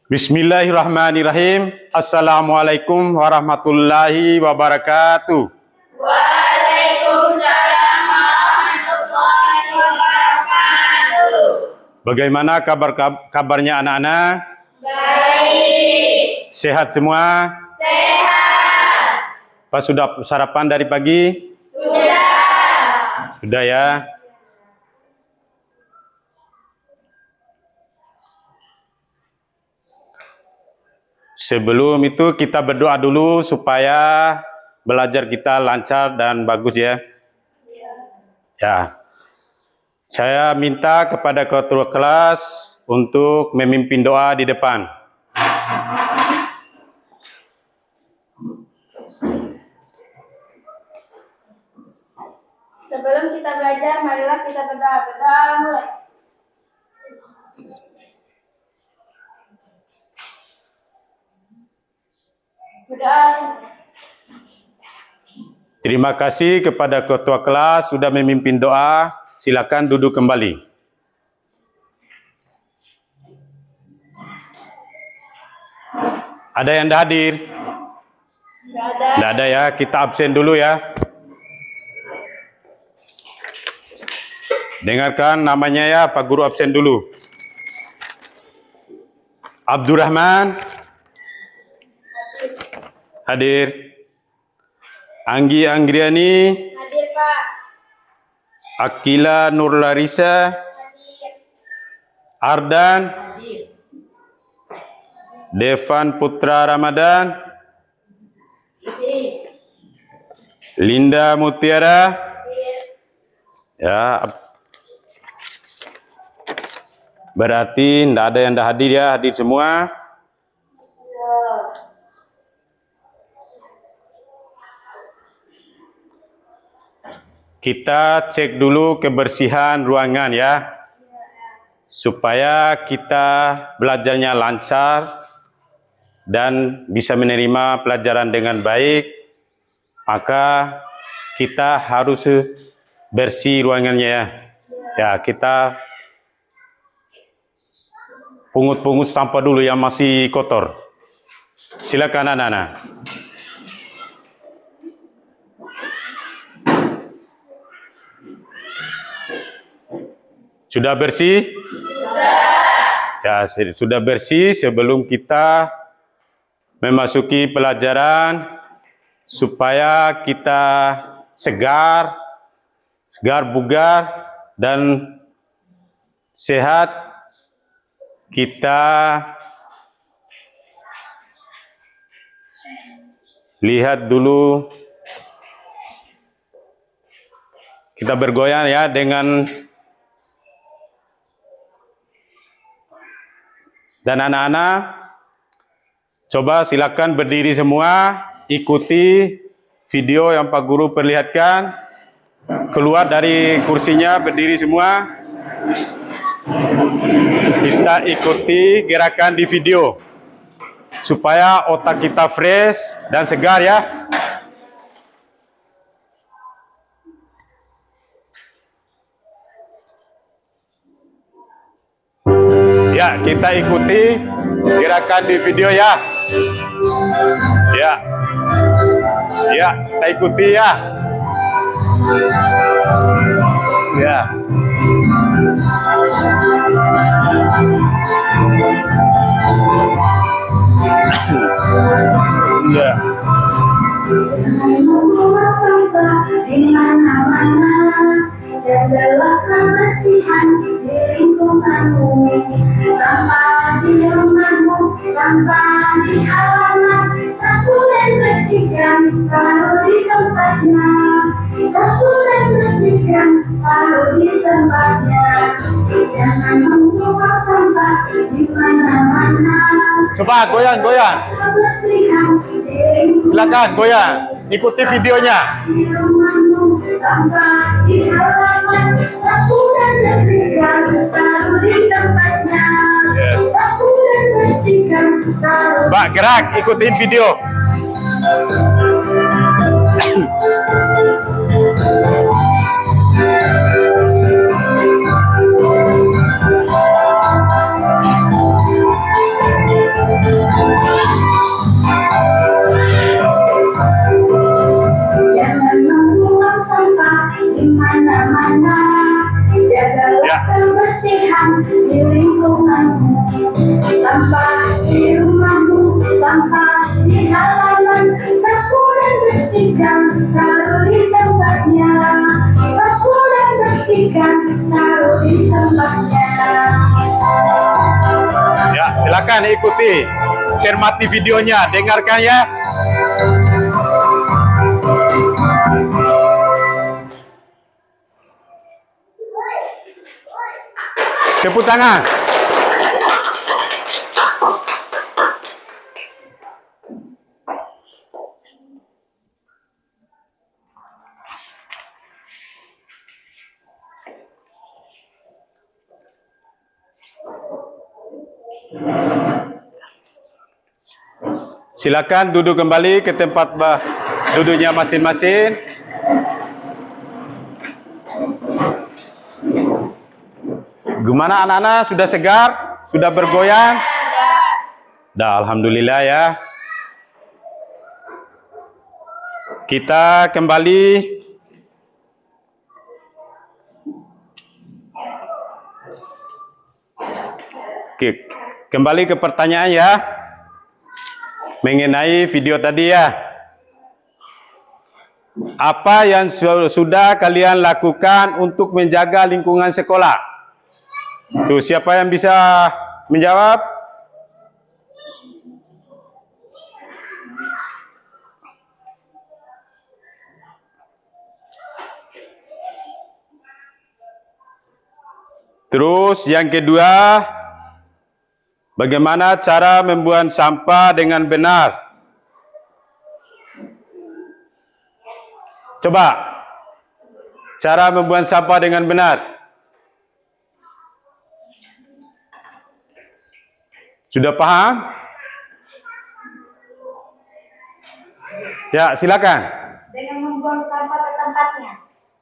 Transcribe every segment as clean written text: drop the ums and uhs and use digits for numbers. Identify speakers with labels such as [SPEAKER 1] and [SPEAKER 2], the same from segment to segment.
[SPEAKER 1] Bismillahirrahmanirrahim. Assalamualaikum warahmatullahi wabarakatuh.
[SPEAKER 2] Waalaikumsalam warahmatullahi wabarakatuh.
[SPEAKER 1] Bagaimana kabarnya anak-anak?
[SPEAKER 2] Baik.
[SPEAKER 1] Sehat semua?
[SPEAKER 2] Sehat.
[SPEAKER 1] Pak sudah sarapan dari pagi?
[SPEAKER 2] Sudah.
[SPEAKER 1] Sudah ya. Sebelum itu kita berdoa dulu supaya belajar kita lancar dan bagus ya. Ya. Saya minta kepada ketua kelas untuk memimpin doa di depan.
[SPEAKER 2] Sebelum kita belajar, marilah kita berdoa. Berdoa mulai. Berdoa.
[SPEAKER 1] Terima kasih kepada ketua kelas sudah memimpin doa. Silakan duduk kembali. Ada yang dah hadir? Tidak ada ya, kita absen dulu ya. Dengarkan namanya ya, Pak Guru absen dulu. Abdurrahman. Hadir. Anggi Anggriani.
[SPEAKER 2] Hadir, Pak.
[SPEAKER 1] Akila Nurlarisa.
[SPEAKER 2] Hadir.
[SPEAKER 1] Ardan.
[SPEAKER 2] Hadir.
[SPEAKER 1] Devan Putra Ramadan.
[SPEAKER 2] Hadir.
[SPEAKER 1] Linda Mutiara.
[SPEAKER 2] Hadir.
[SPEAKER 1] Ya. Berarti tidak ada yang dah hadir ya, hadir semua. Kita cek dulu kebersihan ruangan ya, supaya kita belajarnya lancar dan bisa menerima pelajaran dengan baik. Maka kita harus bersih ruangannya ya. Ya, kita pungut-pungut sampah dulu yang masih kotor. Silakan anak-anak. Sudah bersih? Sudah. Ya, sudah bersih. Sebelum kita memasuki pelajaran, supaya kita segar bugar dan sehat, kita lihat dulu. Kita bergoyang ya dengan dan anak-anak, coba silakan berdiri semua, ikuti video yang Pak Guru perlihatkan. Keluar dari kursinya, berdiri semua. Kita ikuti gerakan di video, supaya otak kita fresh dan segar ya. Ya, kita ikuti gerakan di video ya. Ya. Ya, kita ikuti ya. Ya. Ya.
[SPEAKER 3] Di mana-mana, jagalah kebersihan di lingkunganmu. Sampah di rumahmu, sampah di halaman, sapu dan bersihkan, taruh di tempatnya. Sapu dan bersihkan, taruh di tempatnya. Jangan membuang sampah di mana-mana.
[SPEAKER 1] Coba goyang.
[SPEAKER 3] Kebersihan di lingkunganmu.
[SPEAKER 1] Silakan goyang. Ikuti videonya.
[SPEAKER 3] Di rumahmu, sampah di halaman, sapu dan bersihkan, taruh di tempatnya. Sapu dan bersihkan, taruh.
[SPEAKER 1] Mbak, gerak, ikutin video.
[SPEAKER 3] di lingkunganmu. Sampah di rumahmu, sampah di halaman, sapu dan bersihkan, taruh di tempatnya. Sapu dan bersihkan, taruh di tempatnya.
[SPEAKER 1] Ya, silakan ikuti, cermati videonya, dengarkan ya. Tepuk tangan. Silakan duduk kembali ke tempat duduknya masing-masing. Gimana anak-anak? Sudah segar? Sudah bergoyang? Dah, alhamdulillah ya. Kita kembali ke pertanyaan ya. Mengenai video tadi ya. Apa yang sudah kalian lakukan untuk menjaga lingkungan sekolah? Tuh, siapa yang bisa menjawab? Terus yang kedua, bagaimana cara membuang sampah dengan benar? Coba, cara membuang sampah dengan benar. Sudah paham? Ya, silakan.
[SPEAKER 2] Dengan membuang sampah ke tempatnya.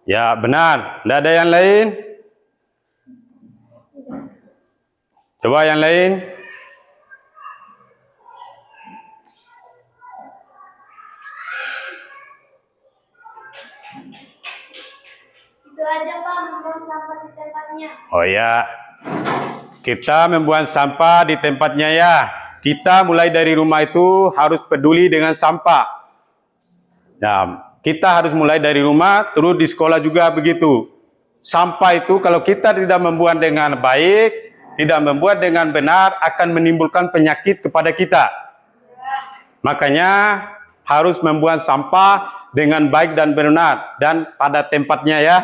[SPEAKER 1] Ya, benar. Tidak ada yang lain? Coba yang lain.
[SPEAKER 2] Itu aja Pak, membuang sampah di tempatnya.
[SPEAKER 1] Oh ya. Kita membuang sampah di tempatnya ya. Kita mulai dari rumah itu harus peduli dengan sampah. Nah, kita harus mulai dari rumah, terus di sekolah juga begitu. Sampah itu kalau kita tidak membuang dengan baik, tidak membuang dengan benar, akan menimbulkan penyakit kepada kita. Makanya harus membuang sampah dengan baik dan benar dan pada tempatnya ya.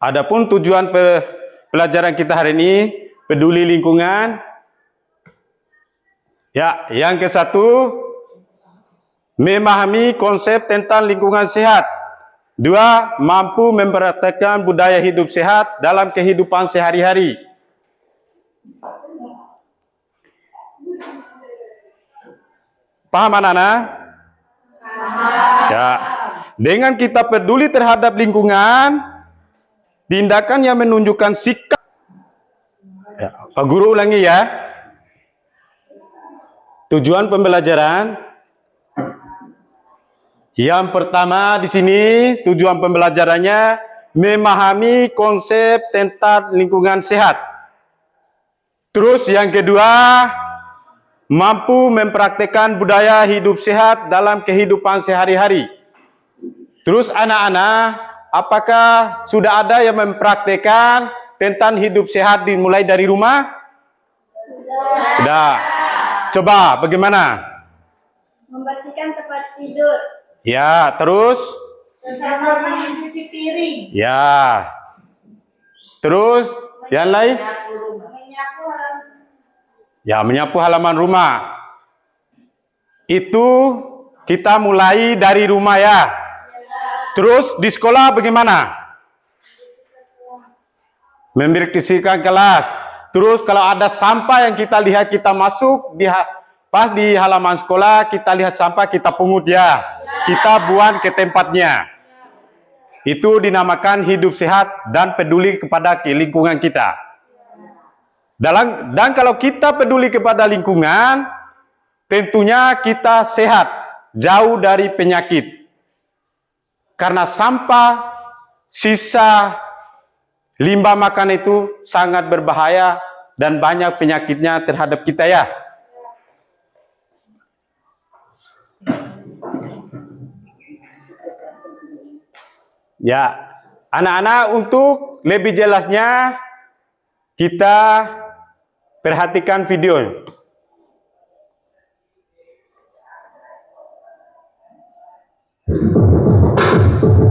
[SPEAKER 1] Adapun tujuan pelajaran kita hari ini, peduli lingkungan. Ya, yang ke satu, memahami konsep tentang lingkungan sehat. Dua, mampu mempraktekkan budaya hidup sehat dalam kehidupan sehari-hari. Paham anak-anak? Ya, dengan kita peduli terhadap lingkungan, tindakan yang menunjukkan sikap. Ya, Pak Guru ulangi ya. Tujuan pembelajaran. Yang pertama di sini tujuan pembelajarannya memahami konsep tentang lingkungan sehat. Terus yang kedua, mampu mempraktekkan budaya hidup sehat dalam kehidupan sehari-hari. Terus anak-anak, apakah sudah ada yang mempraktekkan tentang hidup sehat dimulai dari rumah? Sudah. Coba bagaimana?
[SPEAKER 2] Membersihkan tempat tidur.
[SPEAKER 1] Ya, terus?
[SPEAKER 2] Bersama mencuci piring.
[SPEAKER 1] Ya. Terus yang lain?
[SPEAKER 2] Menyapu halaman.
[SPEAKER 1] Ya, menyapu halaman rumah. Itu kita mulai dari rumah ya. Terus di sekolah bagaimana? membersihkan kelas. Terus kalau ada sampah yang kita lihat, kita masuk pas di halaman sekolah, kita lihat sampah, kita pungut ya. Kita buang ke tempatnya. Itu dinamakan hidup sehat dan peduli kepada lingkungan kita. Dan kalau kita peduli kepada lingkungan, tentunya kita sehat, jauh dari penyakit. Karena sampah, sisa limbah makan itu sangat berbahaya dan banyak penyakitnya terhadap kita ya. Ya, anak-anak, untuk lebih jelasnya kita perhatikan video.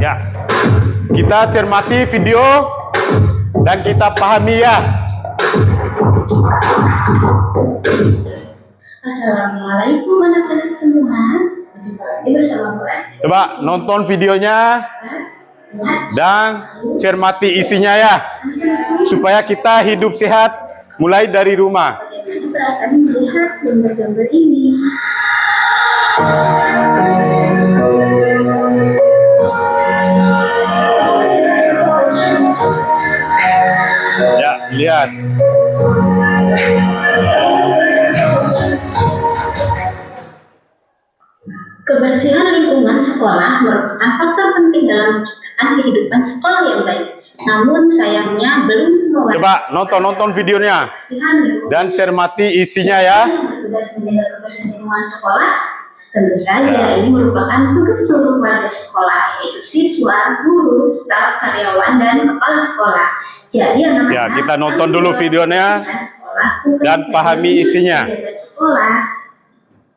[SPEAKER 1] Ya, kita cermati video dan kita pahami ya.
[SPEAKER 3] Assalamualaikum anak-anak semua. Berjumpa lagi bersama gue.
[SPEAKER 1] Coba nonton videonya dan cermati isinya ya, supaya kita hidup sehat mulai dari rumah.
[SPEAKER 3] Bagaimana perasaan melihat gambar-gambar ini?
[SPEAKER 1] Ya, lihat.
[SPEAKER 3] Kebersihan lingkungan sekolah merupakan faktor penting dalam menciptakan kehidupan sekolah yang baik. Namun sayangnya belum semua
[SPEAKER 1] Coba nonton videonya
[SPEAKER 3] kebersihan lingkungan
[SPEAKER 1] dan cermati isinya ya.
[SPEAKER 3] yang bertugas menjaga kebersihan lingkungan sekolah. Tentu saja ini merupakan tugas seluruh warga sekolah, yaitu siswa, guru, staf, karyawan, dan kepala sekolah. Jadi anak-anak,
[SPEAKER 1] Ya, kita nonton dulu videonya dan pahami isinya.
[SPEAKER 3] Sekolah.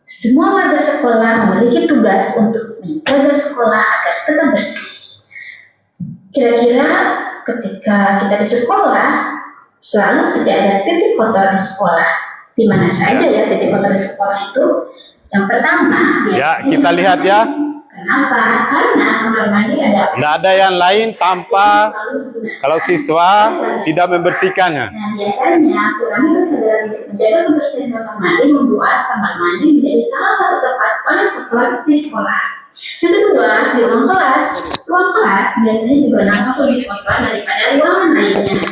[SPEAKER 3] Semua warga sekolah memiliki tugas untuk menjaga sekolah agar tetap bersih. Kira-kira ketika kita di sekolah, selalu saja ada titik kotor di sekolah. Di mana saja ya titik kotor di sekolah itu? Yang pertama,
[SPEAKER 1] Ya, kita lihat ya.
[SPEAKER 3] kenapa? Karena kamar mandi ada.
[SPEAKER 1] Tidak ada yang lain tanpa kalau siswa tidak membersihkannya.
[SPEAKER 3] Nah, biasanya kurangnya kesadaran untuk menjaga kebersihan kamar mandi membuat kamar mandi menjadi salah satu tempat paling kotor di sekolah. Yang kedua, di ruang kelas. Ruang kelas biasanya juga nampak lebih kotor daripada ruangan lainnya.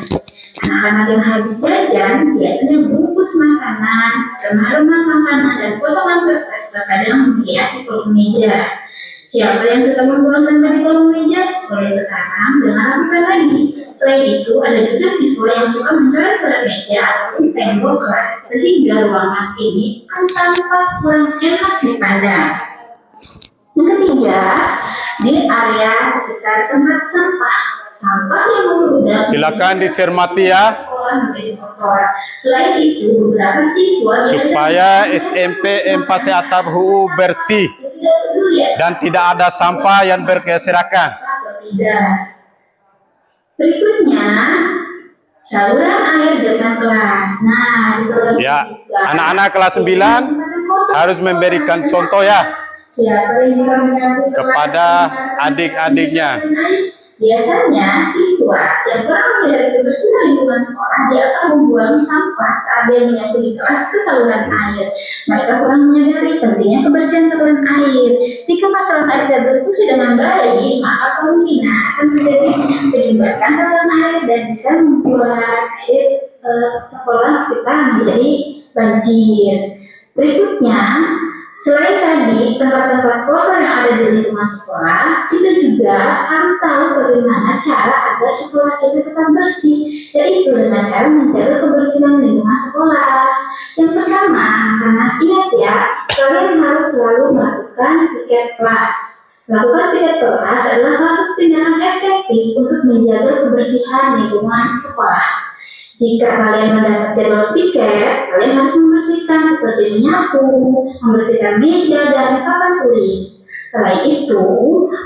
[SPEAKER 3] Anak-anak yang habis jajan biasanya bungkus makanan, remah-remah makanan, dan potongan kertas terkadang menghiasi kolom meja. Siapa yang suka membuang sampah di kolom meja? Mulai sekarang jangan lakukan lagi. Selain itu, ada juga siswa yang suka mencoret-coret meja ataupun tembok kelas, sehingga ruangan ini akan tampak kurang enak dipandang. Yang ketiga, di area sekitar tempat sampah. Sampah yang membludak.
[SPEAKER 1] Silakan dicermati ya,
[SPEAKER 3] Menjadi kotor. Selain itu, beberapa siswa
[SPEAKER 1] supaya SMP 4 Atap HU bersih
[SPEAKER 3] tidak peduli
[SPEAKER 1] dan tidak ada sampah yang berserakan.
[SPEAKER 3] atau tidak. Berikutnya, saluran air depan kelas. Nah, di saluran
[SPEAKER 1] Ya,
[SPEAKER 3] air juga
[SPEAKER 1] anak-anak kelas 9 harus memberikan contoh ya
[SPEAKER 3] siapa yang juga menyapu
[SPEAKER 1] kepada
[SPEAKER 3] kelas
[SPEAKER 1] adik-adiknya.
[SPEAKER 3] Biasanya siswa yang kurang menyadari kebersihan lingkungan sekolah, dia akan membuang sampah saat dia menyapu di kelas ke saluran air. Mereka kurang menyadari pentingnya kebersihan saluran air. Jika saluran air tidak berfungsi dengan baik, maka kemungkinan akan terjadi penyumbatan saluran air dan bisa membuat air sekolah kita menjadi banjir. Berikutnya, selain tadi tempat-tempat kotor yang ada di lingkungan sekolah, kita juga harus tahu bagaimana cara agar sekolah kita tetap bersih, yaitu dengan cara menjaga kebersihan lingkungan sekolah. Yang pertama, anak-anak ingat ya, kalian harus selalu melakukan piket kelas. Melakukan piket kelas adalah salah satu tindakan efektif untuk menjaga kebersihan lingkungan sekolah. Jika kalian mendapat jadwal piket, kalian harus membersihkan seperti menyapu, membersihkan meja dan papan tulis. Selain itu,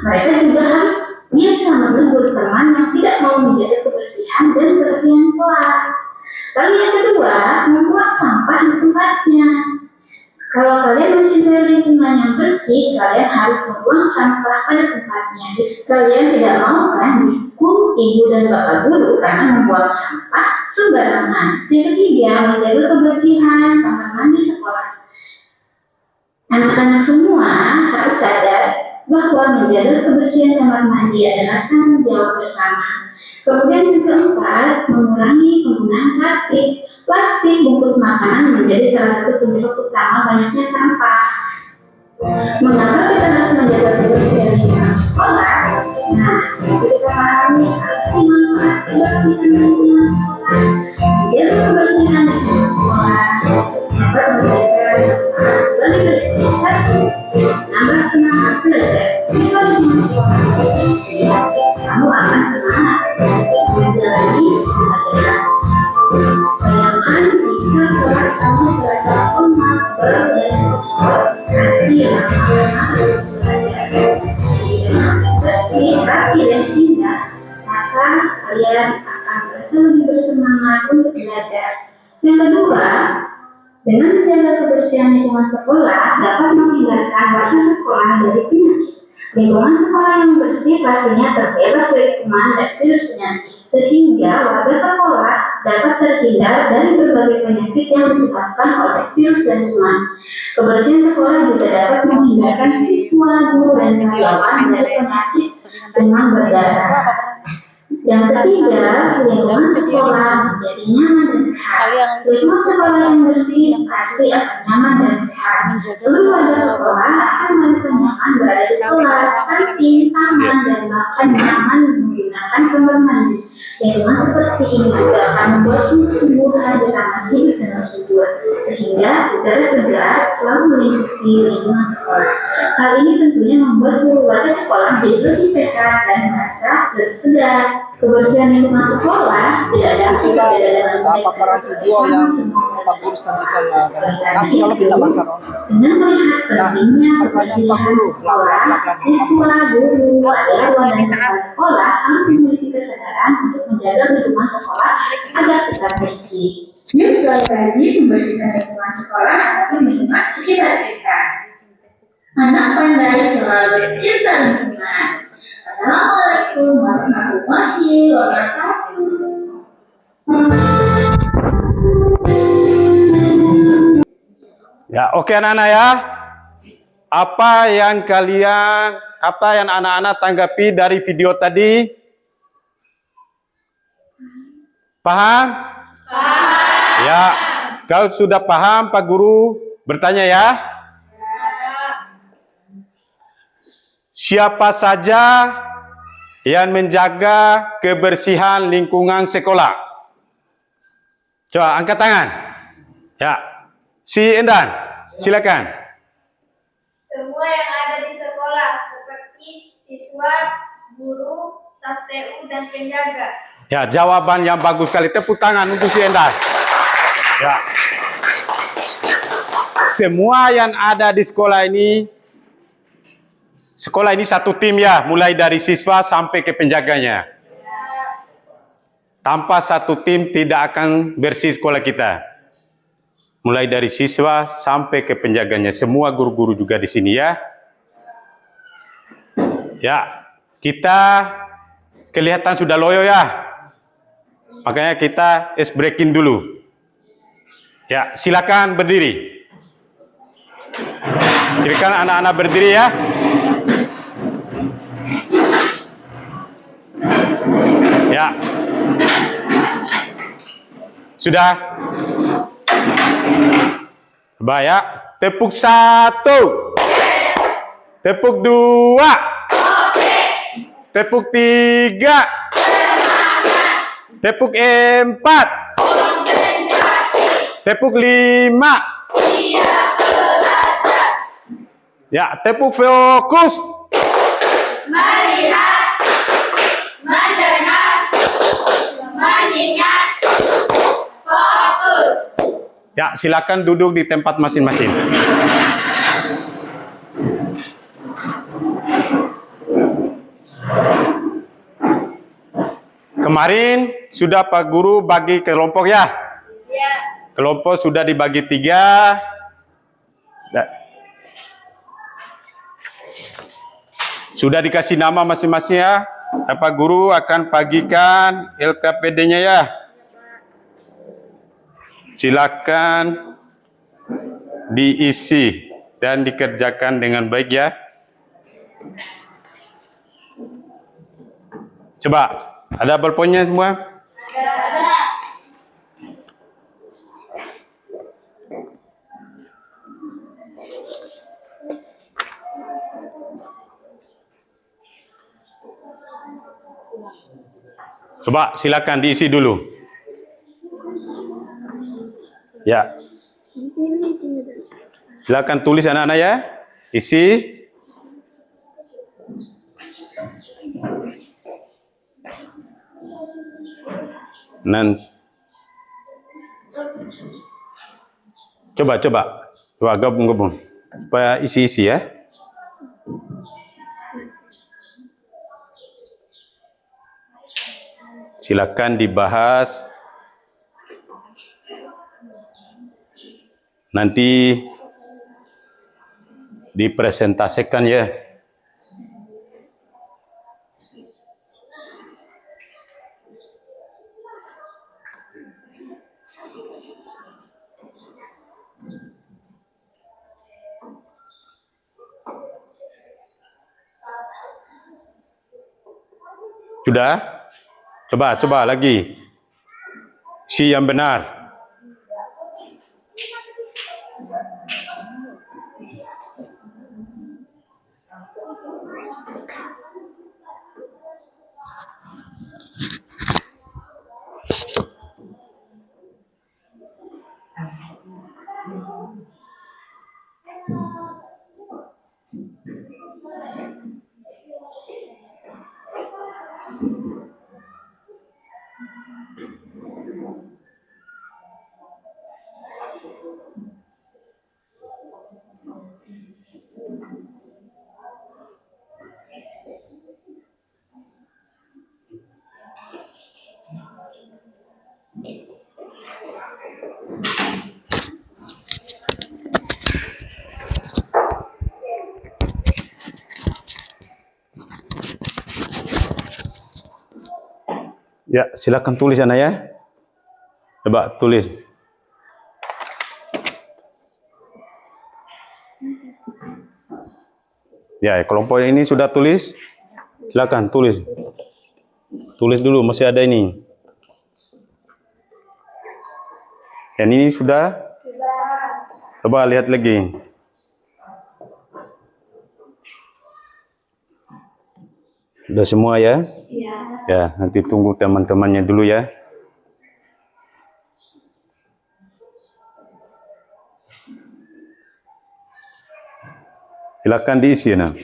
[SPEAKER 3] mereka juga harus biasa menegur teman yang tidak mau menjaga kebersihan dan kerapian kelas. Lalu yang kedua, membuang sampah di tempatnya. Kalau kalian mencintai lingkungan yang bersih, kalian harus membuang sampah pada tempatnya. Kalian tidak mau kan dihukum ibu dan bapak guru karena membuang sampah sembarangan. Yang ketiga, menjaga kebersihan kamar mandi sekolah. Anak-anak semua harus sadar bahwa menjaga kebersihan kamar mandi adalah tanggung jawab bersama. Kemudian yang keempat, mengurangi penggunaan plastik. Plastik bungkus makanan menjadi salah satu penyebab utama banyaknya sampah. Mengapa kita harus menjaga kebersihan lingkungan sekolah? Nah, kita pahami apa sih manfaat kebersihan lingkungan sekolah? Menjaga kebersihan lingkungan sekolah dapat menjaga manfaat sebagai berikut. Satu, menambah semangat belajar. Jika lingkungan sekolah bersih, kamu akan semangat menjalani pelajaran. Bayangkan jika kelas kamu terasa lemah, dan kotor, pasti lama-lama harus belajar. Jika bersih, rapi, dan indah, maka kalian akan merasa lebih bersemangat untuk belajar. Yang kedua, dengan menjaga kebersihan lingkungan sekolah dapat menghindarkan warga sekolah dari penyakit. Lingkungan sekolah yang bersih pastinya terbebas dari kuman dan virus penyakit, sehingga warga sekolah dapat terhindar dari berbagai penyakit yang disebabkan oleh virus dan kuman. Kebersihan sekolah juga dapat menghindarkan siswa, guru, dan karyawan dari penyakit dengan berdarah. Yang ketiga, lingkungan sekolah menjadi nyaman dan sehat. Lingkungan sekolah yang bersih pasti akan nyaman dan sehat. Seluruh warga sekolah akan merasa nyaman berada di kelas, kantin, taman, dan bahkan nyaman menggunakan kamar mandi. Lingkungan seperti ini juga akan membuat tumbuhan di taman hidup dengan subur, sehingga udara segar selalu melingkupi lingkungan sekolah. Hal ini tentunya membuat seluruh warga sekolah menjadi lebih sehat dan merasa lebih segar. Kebersihan lingkungan sekolah tidak dapat berbeda dengan
[SPEAKER 4] paparan video yang Pak Guru sampaikan nanti kalau kita bahas
[SPEAKER 3] dengan melihat pentingnya kebersihan sekolah, siswa, guru, karyawan, dan kepala sekolah harus memiliki kesadaran untuk menjaga lingkungan sekolah agar tetap bersih. Yuk selalu kaji membersihkan lingkungan sekolah agar menghemat sekitar kita. Anak pandai selalu cinta lingkungan. Assalamualaikum warahmatullahi wabarakatuh.
[SPEAKER 1] Ya, oke anak-anak ya. Apa yang anak-anak tanggapi dari video tadi? Paham? Paham. Ya, kalau sudah paham Pak Guru bertanya ya. Siapa saja yang menjaga kebersihan lingkungan sekolah? Coba angkat tangan. Ya, si Endan, silakan.
[SPEAKER 2] Semua yang ada di sekolah seperti siswa, guru, staf TU, dan penjaga.
[SPEAKER 1] Ya, jawaban yang bagus sekali. Tepuk tangan untuk si Endan. Ya. Semua yang ada di sekolah ini satu tim ya, mulai dari siswa sampai ke penjaganya. Tanpa satu tim tidak akan bersih sekolah kita. Mulai dari siswa sampai ke penjaganya, semua guru-guru juga di sini ya. Ya, kita kelihatan sudah loyo ya. Makanya kita ice breaking dulu. Ya, silakan berdiri. Silakan anak-anak berdiri ya. Ya. Sudah? Coba ya. Tepuk 1. Tepuk 2. Tepuk 3. Tepuk 4. Tepuk 5. Ya, tepuk fokus.
[SPEAKER 2] Melihat, mendengar, mengingat, fokus.
[SPEAKER 1] Ya, silakan duduk di tempat masing-masing. Kemarin sudah Pak Guru bagi kelompok ya? Ya. Kelompok sudah dibagi 3. Ya. Sudah dikasih nama masing-masing ya. Bapak Guru akan bagikan LKPD-nya ya. Silakan diisi dan dikerjakan dengan baik ya. Coba, ada bolponya semua? Coba silakan diisi dulu. Ya. Silakan tulis anak-anak ya. Isi. Coba gabung supaya isi ya. Silakan dibahas. Nanti dipresentasikan ya. Sudah? Coba lagi. Si yang benar. Ya, silakan tulis anak ya. Coba tulis. Ya, kelompok ini sudah tulis. Silakan tulis. Tulis dulu, masih ada ini. Yang ini sudah? Coba lihat lagi. Sudah semua ya?
[SPEAKER 2] Iya.
[SPEAKER 1] Ya, nanti tunggu teman-temannya dulu ya. Silakan diisi ya.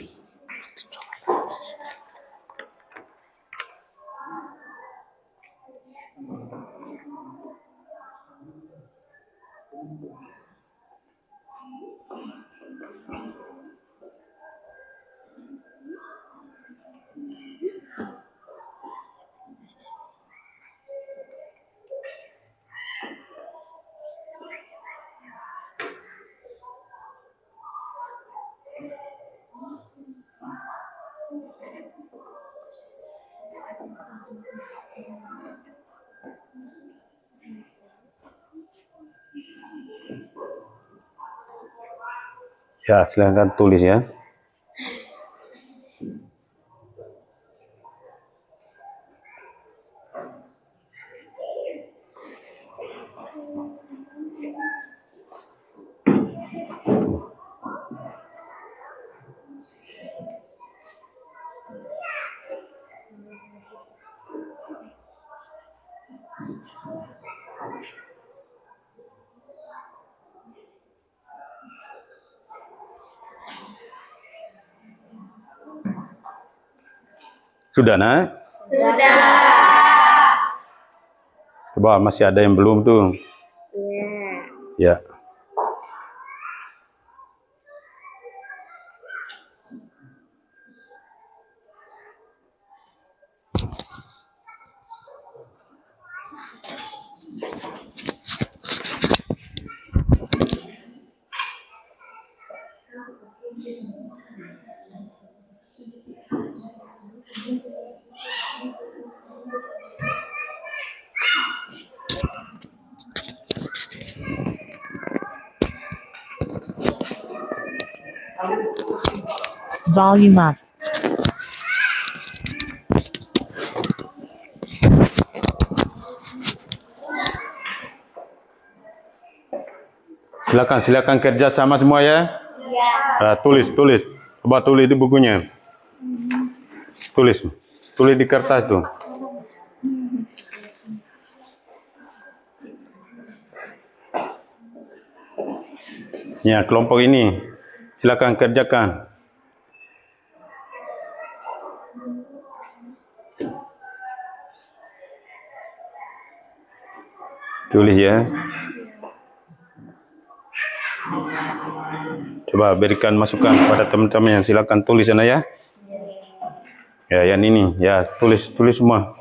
[SPEAKER 1] Ya, silakan tulis ya. Sudah, nak?
[SPEAKER 2] Sudah.
[SPEAKER 1] Coba masih ada yang belum tuh. Ya.
[SPEAKER 5] Volume up.
[SPEAKER 1] Silakan kerja sama semua ya.
[SPEAKER 2] Ya.
[SPEAKER 1] Tulis. Coba tulis di bukunya. Tulis di kertas tuh. Ya, kelompok ini silakan kerjakan. Tulis ya. Coba berikan masukan kepada teman-teman yang silakan tulis sana ya. Ya, yang ini ya, tulis semua.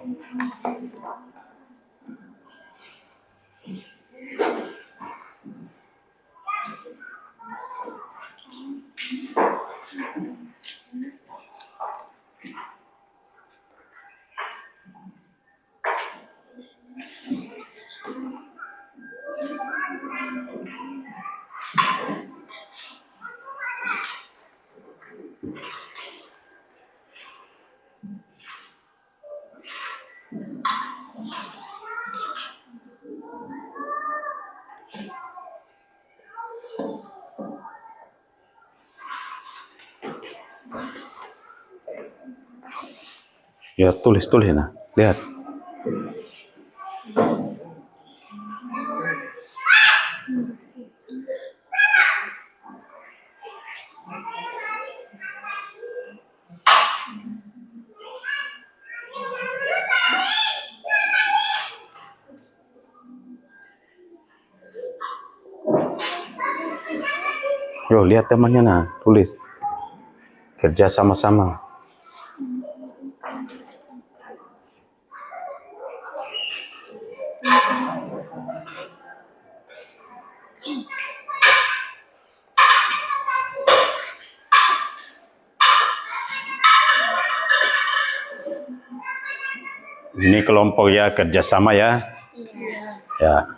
[SPEAKER 1] Ya, tulis nah. Lihat. Yo, lihat temannya nah, tulis. Kerja sama-sama. Ini kelompok ya, kerjasama ya. Ya.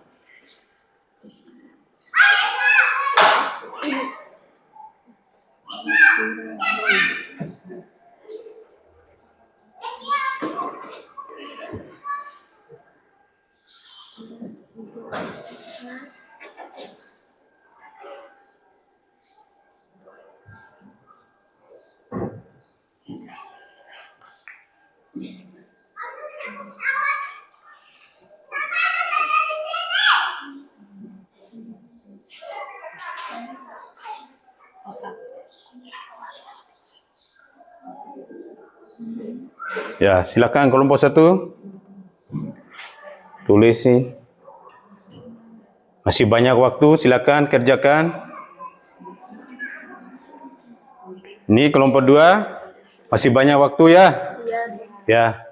[SPEAKER 1] Ya, silakan kelompok 1. Tulis nih. Masih banyak waktu, silakan kerjakan. Ini kelompok 2. Masih banyak waktu ya? Ya.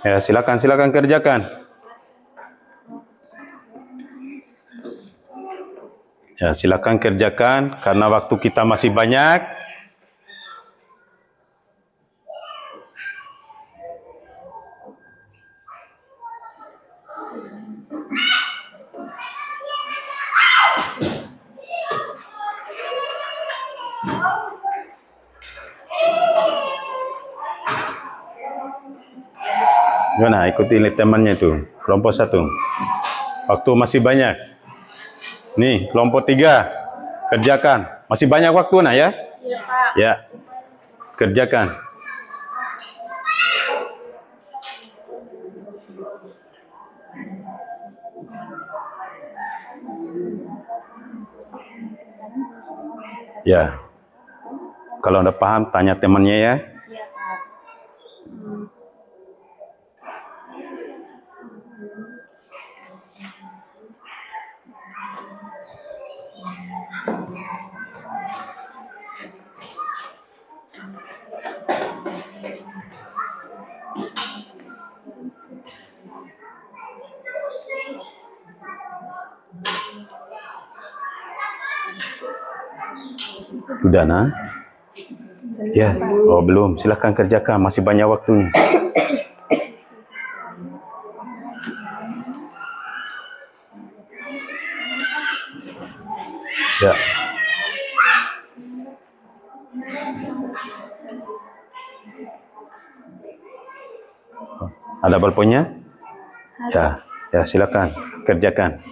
[SPEAKER 1] Ya, silakan kerjakan. Ya, silakan kerjakan karena waktu kita masih banyak. Gimana, ikuti temannya itu, kelompok 1. Waktu masih banyak. Nih, kelompok 3. Kerjakan. Masih banyak waktu nah ya?
[SPEAKER 2] Iya, Pak.
[SPEAKER 1] Ya. Kerjakan. Ya. Kalau udah paham, tanya temannya ya.
[SPEAKER 2] Iya, Pak.
[SPEAKER 1] Sudah nah? Ya. Oh, belum. Silakan kerjakan, masih banyak waktunya. Ya. Ada ballpointnya? Ya, ya silakan kerjakan.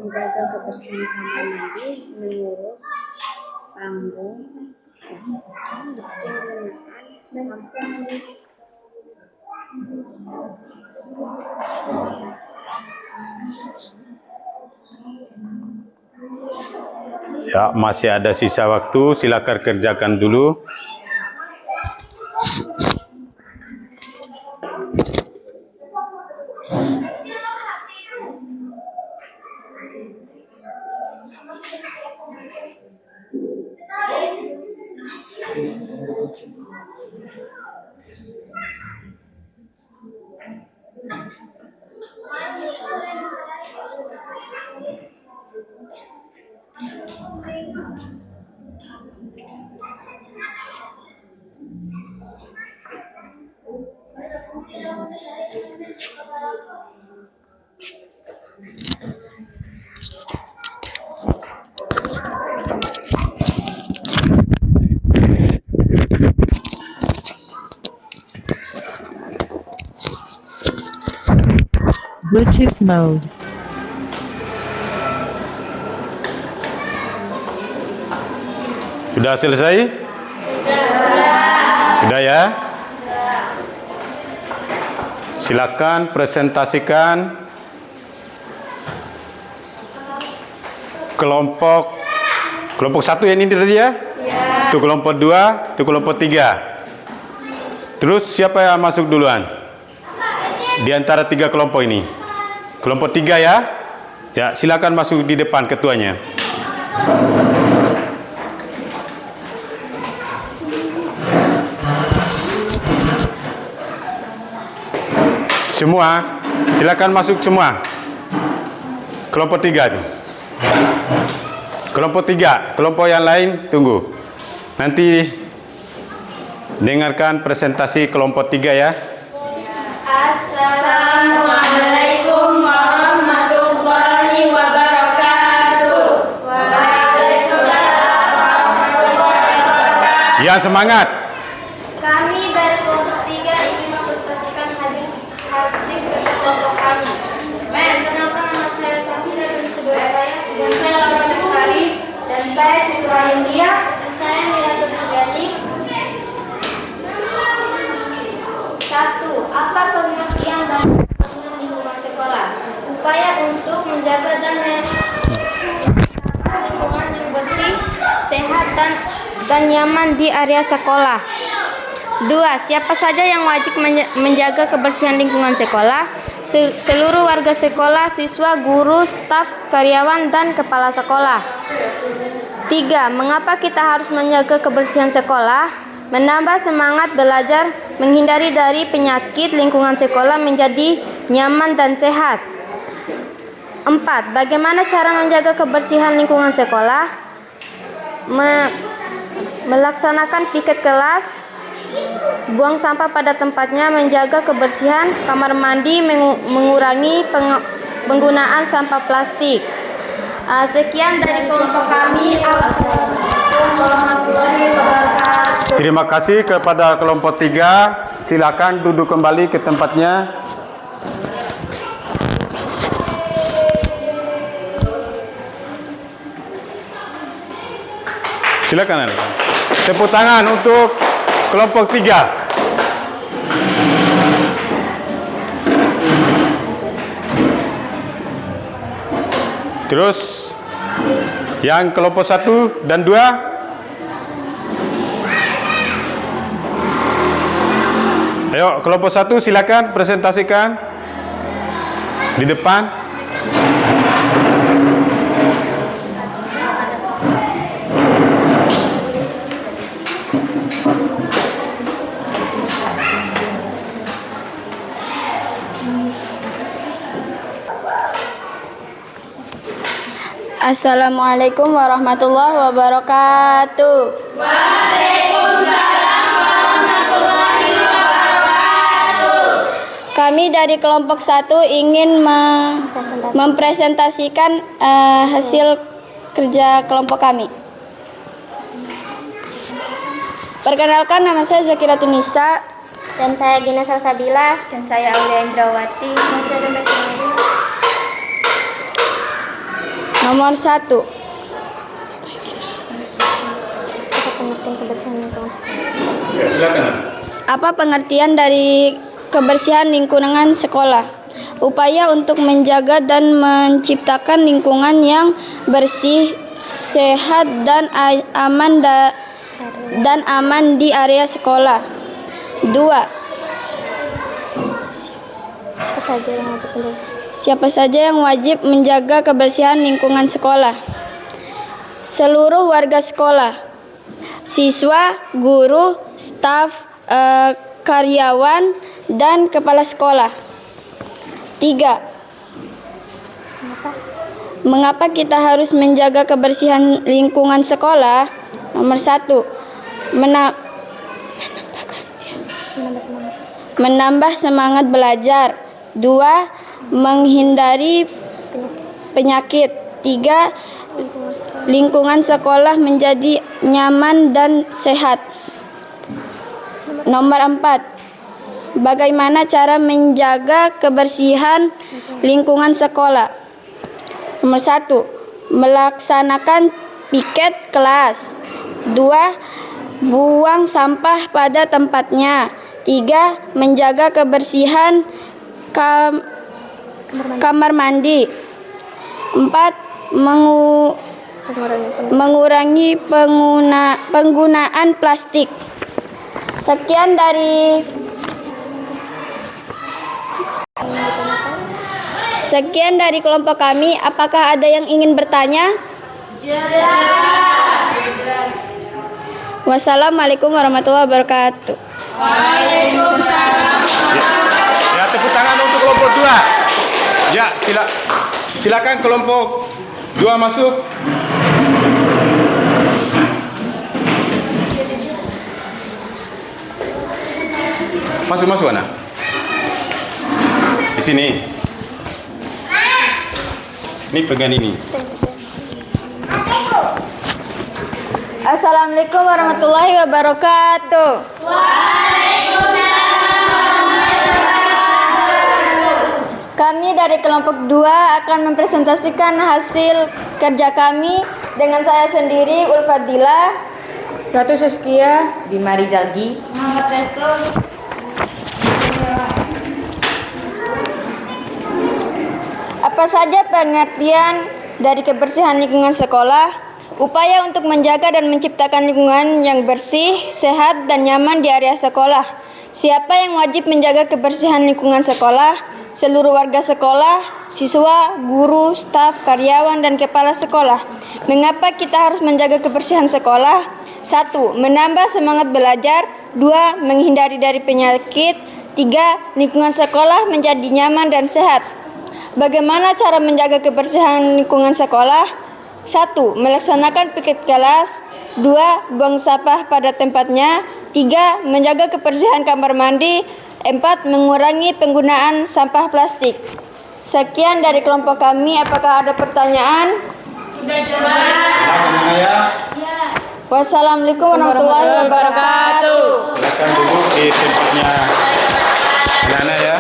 [SPEAKER 5] Menjaga kebersihan kamar mandi, mengurus panggung,
[SPEAKER 1] Ya, masih ada sisa waktu, silakan kerjakan dulu.
[SPEAKER 6] Bluetooth mode.
[SPEAKER 1] Sudah selesai? Sudah ya? Silakan presentasikan kelompok 1 yang ini tadi ya? Itu kelompok 2, itu kelompok 3. Terus siapa yang masuk duluan? Di antara 3 kelompok ini. Kelompok 3 ya? Ya, silakan masuk di depan ketuanya. Semua, silakan masuk semua. Kelompok 3 itu. Kelompok 3, kelompok yang lain tunggu. Nanti dengarkan presentasi kelompok 3 ya.
[SPEAKER 2] Assalamualaikum warahmatullahi wabarakatuh. Waalaikumsalam warahmatullahi wabarakatuh.
[SPEAKER 1] Yang semangat.
[SPEAKER 2] Kami dari kelompok 3 ingin mempresentasikan hasil kerja kelompok kami. Perkenalkan, nama saya Safi dan sebelah saya dan saya Laura Lestari dan saya Citra India dan saya Mila Turgani. 1. Apa pengertian dan lingkungan sekolah? Upaya untuk menjaga dan lingkungan yang bersih, sehat dan nyaman di area sekolah. 2. Siapa saja yang wajib menjaga kebersihan lingkungan sekolah? Seluruh warga sekolah, siswa, guru, staf, karyawan, dan kepala sekolah. 3. Mengapa kita harus menjaga kebersihan sekolah? Menambah semangat belajar, menghindari dari penyakit, lingkungan sekolah menjadi nyaman dan sehat. 4. Bagaimana cara menjaga kebersihan lingkungan sekolah? Melaksanakan piket kelas, buang sampah pada tempatnya, menjaga kebersihan kamar mandi, mengurangi penggunaan sampah plastik. Sekian dari kelompok kami. Assalamualaikum warahmatullahi wabarakatuh.
[SPEAKER 1] Terima kasih kepada kelompok 3. Silakan duduk kembali ke tempatnya. Silakan anak. Tepuk tangan untuk kelompok 3. Terus yang kelompok 1 dan 2. Ayo kelompok 1 silakan presentasikan di depan.
[SPEAKER 2] Assalamualaikum warahmatullahi wabarakatuh. Kami dari kelompok 1 ingin mempresentasikan hasil kerja kelompok kami. Perkenalkan, nama saya Zakiratun Nisa.
[SPEAKER 5] Dan saya Gina Salsabila.
[SPEAKER 2] Dan saya Aulia Indrawati. Nomor 1.
[SPEAKER 5] Pengertian kebersihan lingkungan sekolah.
[SPEAKER 1] Ya, silakan.
[SPEAKER 2] Apa pengertian dari kebersihan lingkungan sekolah? Upaya untuk menjaga dan menciptakan lingkungan yang bersih, sehat, dan aman di area sekolah. 2. Siapa saja yang wajib menjaga kebersihan lingkungan sekolah? Seluruh warga sekolah, siswa, guru, staf, karyawan, dan kepala sekolah. 3. Mengapa kita harus menjaga kebersihan lingkungan sekolah? Nomor 1. Menambah semangat belajar. 2. Menghindari penyakit. 3. Lingkungan sekolah menjadi nyaman dan sehat. Nomor 4. Bagaimana cara menjaga kebersihan lingkungan sekolah? Nomor 1. Melaksanakan piket kelas. 2. Buang sampah pada tempatnya. 3. Menjaga kebersihan kamar mandi. 4. Mengurangi penggunaan plastik. Sekian dari kelompok kami. Apakah ada yang ingin bertanya? Wassalamualaikum warahmatullahi wabarakatuh.
[SPEAKER 1] Ya, tepuk tangan untuk kelompok 2. Ya, silakan kelompok 2 masuk. Masuk anak. Di sini. Ini pegang ini.
[SPEAKER 2] Assalamualaikum warahmatullahi wabarakatuh. Kami dari kelompok 2 akan mempresentasikan hasil kerja kami dengan saya sendiri, Ulfadila,
[SPEAKER 6] Ratu Saskia,
[SPEAKER 7] Bima Rizalgi,
[SPEAKER 2] Muhammad Resto. Apa saja pengertian dari kebersihan lingkungan sekolah? Upaya untuk menjaga dan menciptakan lingkungan yang bersih, sehat, dan nyaman di area sekolah. Siapa yang wajib menjaga kebersihan lingkungan sekolah? Seluruh warga sekolah, siswa, guru, staf, karyawan, dan kepala sekolah. Mengapa kita harus menjaga kebersihan sekolah? 1. Menambah semangat belajar. 2. Menghindari dari penyakit. 3. Lingkungan sekolah menjadi nyaman dan sehat. Bagaimana cara menjaga kebersihan lingkungan sekolah? 1. Melaksanakan piket kelas. 2. Buang sampah pada tempatnya. 3. Menjaga kebersihan kamar mandi. 4. Mengurangi penggunaan sampah plastik. Sekian dari kelompok kami. Apakah ada pertanyaan? Sudah jelas. Wassalamualaikum warahmatullahi wabarakatuh.
[SPEAKER 1] Silakan duduk di tempatnya. Anak-anak ya.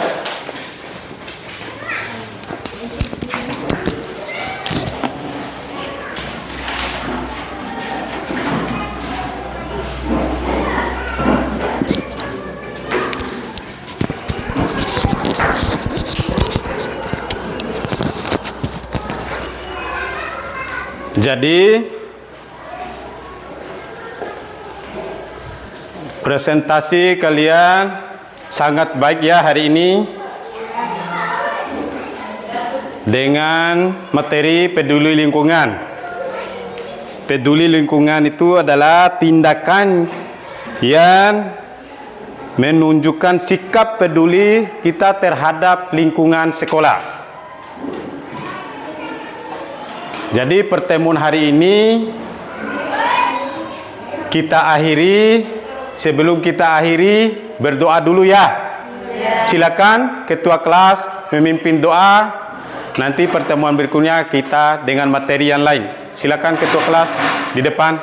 [SPEAKER 1] Jadi presentasi kalian sangat baik ya hari ini dengan materi peduli lingkungan. Peduli lingkungan itu adalah tindakan yang menunjukkan sikap peduli kita terhadap lingkungan sekolah. Jadi pertemuan hari ini kita akhiri. Sebelum kita akhiri, berdoa dulu ya. Silakan ketua kelas memimpin doa. Nanti pertemuan berikutnya kita dengan materi yang lain. Silakan ketua kelas di depan.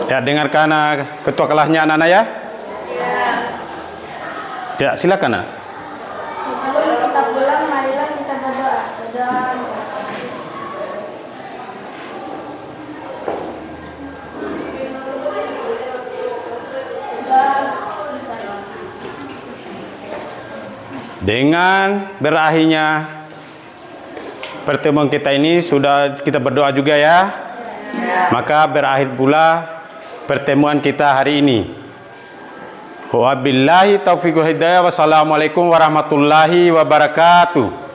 [SPEAKER 1] Ya, dengarkan ketua kelasnya anak-anak ya. Ya, silakan nak.
[SPEAKER 2] Sebelum kita pulang, marilah kita berdoa.
[SPEAKER 1] Dengan berakhirnya pertemuan kita ini, sudah kita berdoa juga ya. Maka berakhir pula pertemuan kita hari ini. Wabillahi taufiq wal hidayah. Wassalamualaikum warahmatullahi wabarakatuh.